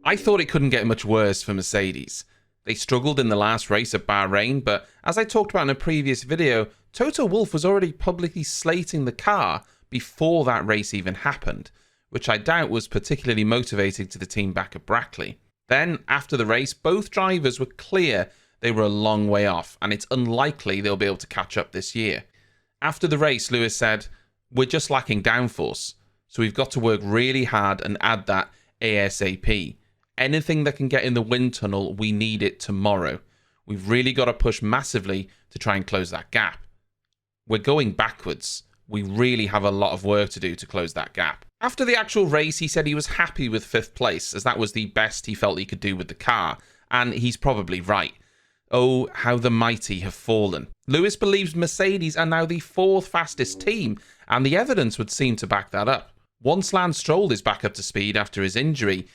I thought it couldn't get much worse for Mercedes. They struggled in the last race at Bahrain, but as I talked about in a previous video, Toto Wolff was already publicly slating the car before that race even happened, which I doubt was particularly motivating to the team back at Brackley. Then, after the race, both drivers were clear they were a long way off, and it's unlikely they'll be able to catch up this year. After the race, Lewis said, "We're just lacking downforce, so we've got to work really hard and add that ASAP. Anything that can get in the wind tunnel, we need it tomorrow. We've really got to push massively to try and close that gap. We're going backwards. We really have a lot of work to do to close that gap." After the actual race, he said he was happy with 5th place, as that was the best he felt he could do with the car, and he's probably right. Oh, how the mighty have fallen. Lewis believes Mercedes are now the 4th fastest team, and the evidence would seem to back that up. Once Lance Stroll is back up to speed after his injury,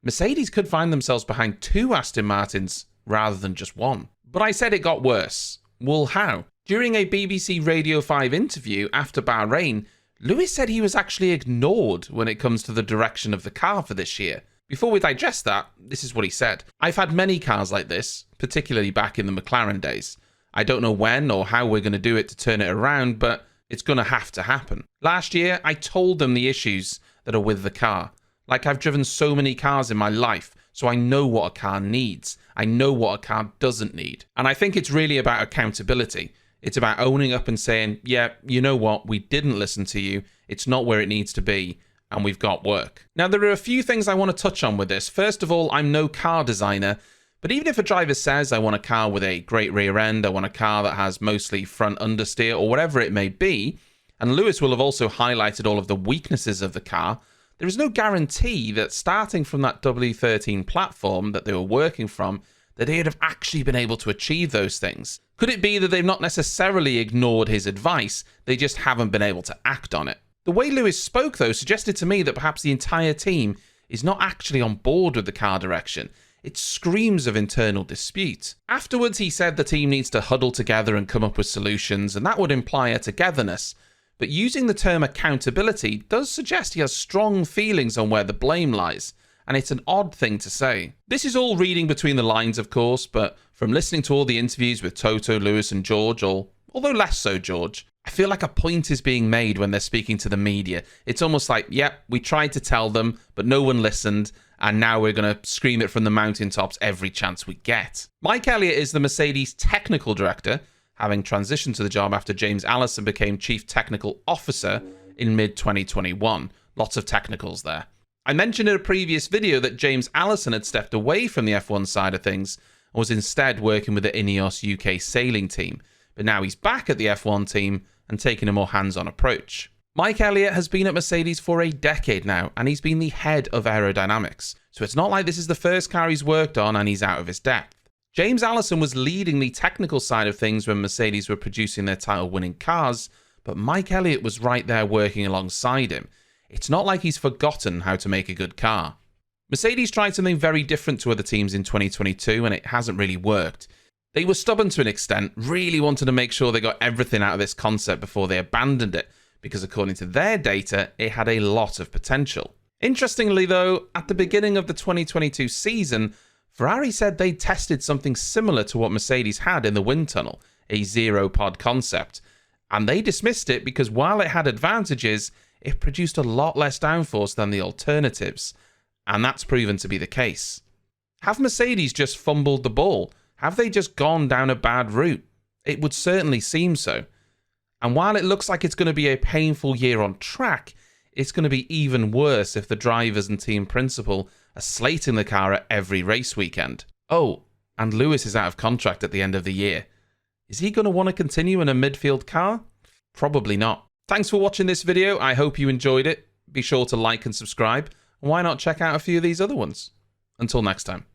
Mercedes could find themselves behind 2 Aston Martins rather than just 1. But I said it got worse. Well, how? During a BBC Radio 5 interview after Bahrain, Lewis said he was actually ignored when it comes to the direction of the car for this year. Before we digest that, this is what he said. "I've had many cars like this, particularly back in the McLaren days. I don't know when or how we're going to do it to turn it around, but it's going to have to happen. Last year, I told them the issues that are with the car. Like, I've driven so many cars in my life, so I know what a car needs. I know what a car doesn't need." And I think it's really about accountability. It's about owning up and saying, yeah, you know what, we didn't listen to you, it's not where it needs to be, and we've got work. Now, there are a few things I want to touch on with this. First of all, I'm no car designer, but even if a driver says, I want a car with a great rear end, I want a car that has mostly front understeer, or whatever it may be, and Lewis will have also highlighted all of the weaknesses of the car, there is no guarantee that starting from that W13 platform that they were working from, that they'd have actually been able to achieve those things. Could it be that they've not necessarily ignored his advice, they just haven't been able to act on it? The way Lewis spoke, though, suggested to me that perhaps the entire team is not actually on board with the car direction. It screams of internal dispute. Afterwards, he said the team needs to huddle together and come up with solutions, and that would imply a togetherness. But using the term accountability does suggest he has strong feelings on where the blame lies, and it's an odd thing to say. This is all reading between the lines, of course, but from listening to all the interviews with Toto, Lewis and George, although less so George, I feel like a point is being made when they're speaking to the media. It's almost like, yep, we tried to tell them, but no one listened, and now we're going to scream it from the mountaintops every chance we get. Mike Elliott is the Mercedes technical director, having transitioned to the job after James Allison became chief technical officer in mid-2021. Lots of technicals there. I mentioned in a previous video that James Allison had stepped away from the F1 side of things and was instead working with the Ineos UK sailing team, but now he's back at the F1 team and taking a more hands-on approach. Mike Elliott has been at Mercedes for a decade now, and he's been the head of aerodynamics, so it's not like this is the first car he's worked on and he's out of his depth. James Allison was leading the technical side of things when Mercedes were producing their title-winning cars, but Mike Elliott was right there working alongside him. It's not like he's forgotten how to make a good car. Mercedes tried something very different to other teams in 2022, and it hasn't really worked. They were stubborn to an extent, really wanted to make sure they got everything out of this concept before they abandoned it, because according to their data, it had a lot of potential. Interestingly though, at the beginning of the 2022 season, Ferrari said they tested something similar to what Mercedes had in the wind tunnel, a zero-pod concept, and they dismissed it because while it had advantages, it produced a lot less downforce than the alternatives, and that's proven to be the case. Have Mercedes just fumbled the ball? Have they just gone down a bad route? It would certainly seem so. And while it looks like it's going to be a painful year on track, it's going to be even worse if the drivers and team principal are slating the car at every race weekend. Oh, and Lewis is out of contract at the end of the year. Is he going to want to continue in a midfield car? Probably not. Thanks for watching this video. I hope you enjoyed it. Be sure to like and subscribe. And why not check out a few of these other ones? Until next time.